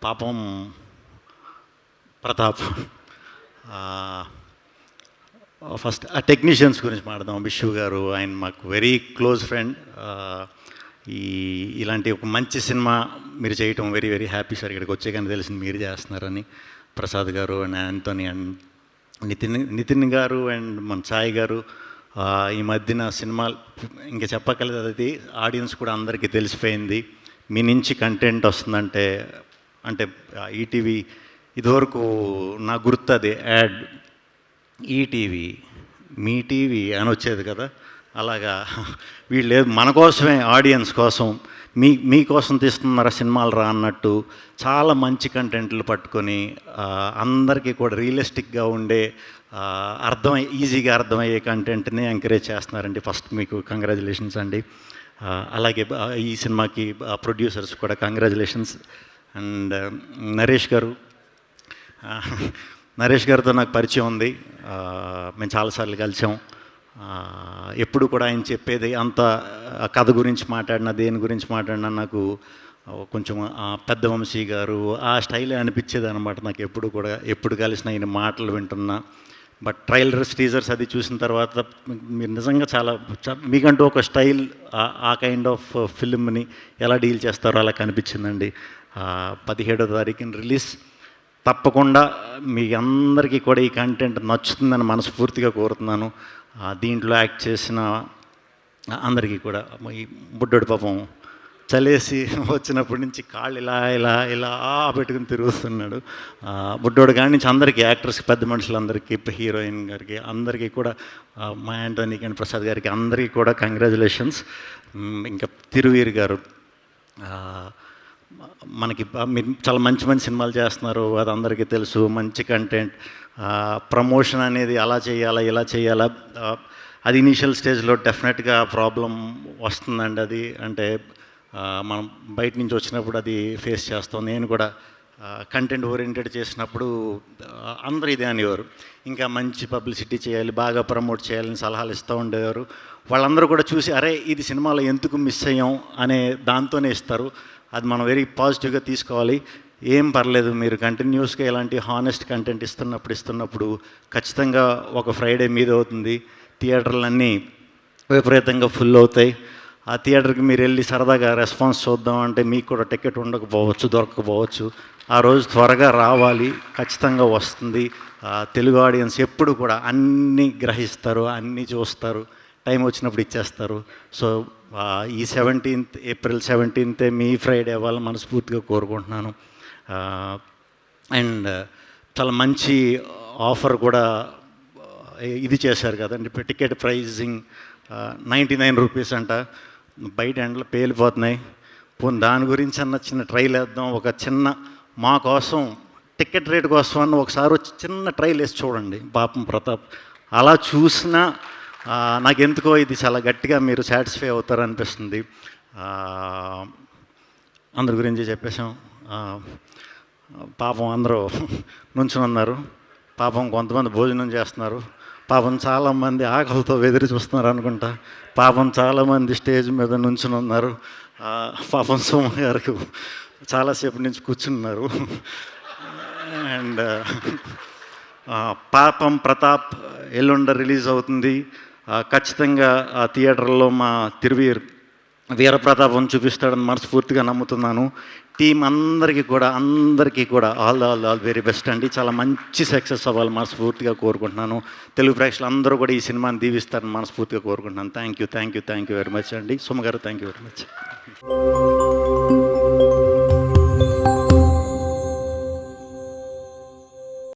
పాపం ప్రతాప్. ఫస్ట్ ఆ టెక్నీషియన్స్ గురించి మాట్లాడదాం. విశ్వ గారు, ఆయన మాకు వెరీ క్లోజ్ ఫ్రెండ్. ఇలాంటి ఒక మంచి సినిమా మీరు చేయటం వెరీ వెరీ హ్యాపీ సార్. ఇక్కడికి వచ్చే కానీ తెలిసింది మీరు చేస్తున్నారని. ప్రసాద్ గారు అండ్ యాంటోనీ అండ్ నితిన్ గారు అండ్ మన సాయి గారు ఈ మధ్యన సినిమాలు ఇంకా చెప్పక్కర్లేదు, అది ఆడియన్స్ కూడా అందరికీ తెలిసిపోయింది. మీ నుంచి కంటెంట్ వస్తుందంటే అంటే ఈటీవీ ఇదివరకు నాకు గుర్తు అది యాడ్ ఈటీవీ మీ టీవీ అని వచ్చేది కదా, అలాగా వీళ్ళు మన కోసమే ఆడియన్స్ కోసం మీకోసం తీస్తున్నారా సినిమాలు రా అన్నట్టు చాలా మంచి కంటెంట్లు పట్టుకొని అందరికీ కూడా రియలిస్టిక్గా ఉండే ఈజీగా అర్థమయ్యే కంటెంట్ని ఎంకరేజ్ చేస్తున్నారండి. ఫస్ట్ మీకు కంగ్రాచులేషన్స్ అండి. అలాగే ఈ సినిమాకి ప్రొడ్యూసర్స్ కూడా కంగ్రాచులేషన్స్. అండ్ నరేష్ గారితో నాకు పరిచయం ఉంది. మేము చాలాసార్లు కలిసాం. ఎప్పుడు కూడా ఆయన చెప్పేది అంత కథ గురించి మాట్లాడినా దేని గురించి మాట్లాడినా నాకు కొంచెం పెద్ద వంశీ గారు ఆ స్టైలే అనిపించేది అనమాట. నాకు ఎప్పుడు కలిసిన ఆయన మాటలు వింటున్నా. బట్ ట్రైలర్స్ టీజర్స్ అది చూసిన తర్వాత మీరు నిజంగా చాలా మీకంటూ ఒక స్టైల్, ఆ కైండ్ ఆఫ్ ఫిల్మ్ని ఎలా డీల్ చేస్తారో అలా కనిపించిందండి. 17వ తారీఖున రిలీజ్. తప్పకుండా మీ అందరికీ కూడా ఈ కంటెంట్ నచ్చుతుందని మనస్ఫూర్తిగా కోరుతున్నాను. దీంట్లో యాక్ట్ చేసిన అందరికీ కూడా. ఈ బుడ్డోడు పాపం చలేసి వచ్చినప్పటి నుంచి కాళ్ళు ఇలా ఇలా ఇలా పెట్టుకుని తిరుగుతున్నాడు. బుడ్డోడు కాడి నుంచి అందరికీ, యాక్టర్స్కి, పెద్ద మనుషులందరికీ, హీరోయిన్ గారికి అందరికీ కూడా, మా యాంటోనీకి అండ్ ప్రసాద్ గారికి అందరికీ కూడా కంగ్రాచులేషన్స్. ఇంకా తిరువీర్ గారు, మనకి మీరు చాలా మంచి మంచి సినిమాలు చేస్తున్నారు, అది అందరికీ తెలుసు. మంచి కంటెంట్, ప్రమోషన్ అనేది అలా చేయాలా ఇలా చేయాలా, అది ఇనీషియల్ స్టేజ్లో డెఫినెట్గా ప్రాబ్లం వస్తుందండి. అది అంటే మనం బయట నుంచి వచ్చినప్పుడు అది ఫేస్ చేస్తాం. నేను కూడా కంటెంట్ ఓరియంటెడ్ చేసినప్పుడు అందరూ ఇదే అనేవారు, ఇంకా మంచి పబ్లిసిటీ చేయాలి, బాగా ప్రమోట్ చేయాలని సలహాలు ఇస్తూ ఉండేవారు. వాళ్ళందరూ కూడా చూసి అరే ఇది సినిమాలో ఎందుకు మిస్ అయ్యాం అనే దాంతోనే ఇస్తారు. అది మనం వెరీ పాజిటివ్గా తీసుకోవాలి. ఏం పర్లేదు, మీరు కంటిన్యూస్గా ఇలాంటి హానెస్ట్ కంటెంట్ ఇస్తున్నప్పుడు ఖచ్చితంగా ఒక ఫ్రైడే మీద అవుతుంది. థియేటర్లన్నీ విపరీతంగా ఫుల్ అవుతాయి. ఆ థియేటర్కి మీరు వెళ్ళి సరదాగా రెస్పాన్స్ చూద్దాం అంటే మీకు కూడా టికెట్ ఉండకపోవచ్చు, దొరకకపోవచ్చు. ఆ రోజు త్వరగా రావాలి, ఖచ్చితంగా వస్తుంది. తెలుగు ఆడియన్స్ ఎప్పుడు కూడా అన్నీ గ్రహిస్తారు, అన్నీ చూస్తారు, టైం వచ్చినప్పుడు ఇచ్చేస్తారు. సో ఈ ఏప్రిల్ 17th మీ ఫ్రైడే అవ్వాలని మనస్ఫూర్తిగా కోరుకుంటున్నాను. అండ్ చాలా మంచి ఆఫర్ కూడా ఇది చేశారు కదండి. టికెట్ ప్రైజింగ్ 99 రూపీస్ అంట. బయట ఎండలు పేలిపోతున్నాయి. పోనీ దాని గురించి చిన్న ట్రైల్ వేద్దాం. ఒక చిన్న మా కోసం టికెట్ రేట్ కోసం అన్న ఒకసారి వచ్చి చిన్న ట్రైల్ వేసి చూడండి. పాపం ప్రతాప్ అలా చూసినా నాకెందుకో ఇది చాలా గట్టిగా మీరు సాటిస్ఫై అవుతారనిపిస్తుంది. అందరి గురించి చెప్పేశాం. పాపం అందరూ నుంచుని ఉన్నారు. పాపం కొంతమంది భోజనం చేస్తున్నారు. పాపం చాలామంది ఆకలితో ఎదురు చూస్తున్నారు అనుకుంటా. పాపం చాలామంది స్టేజ్ మీద నుంచుని ఉన్నారు. పాపం సోమ గారికి చాలాసేపు నుంచి కూర్చున్నారు. అండ్ పాపం ప్రతాప్ ఎల్లుండ రిలీజ్ అవుతుంది. ఖచ్చితంగా ఆ థియేటర్లో మా తిరువీర్ వీరప్రతాపం చూపిస్తాడని మనస్ఫూర్తిగా నమ్ముతున్నాను. టీం అందరికీ కూడా ఆల్ వెరీ బెస్ట్ అండి. చాలా మంచి సక్సెస్ అవ్వాలి మనస్ఫూర్తిగా కోరుకుంటున్నాను. తెలుగు ప్రేక్షకులు అందరూ కూడా ఈ సినిమాని దీవిస్తారని మనస్ఫూర్తిగా కోరుకుంటున్నాను. థ్యాంక్ యూ వెరీ మచ్ అండి. సుమ గారు, థ్యాంక్ యూ వెరీ మచ్.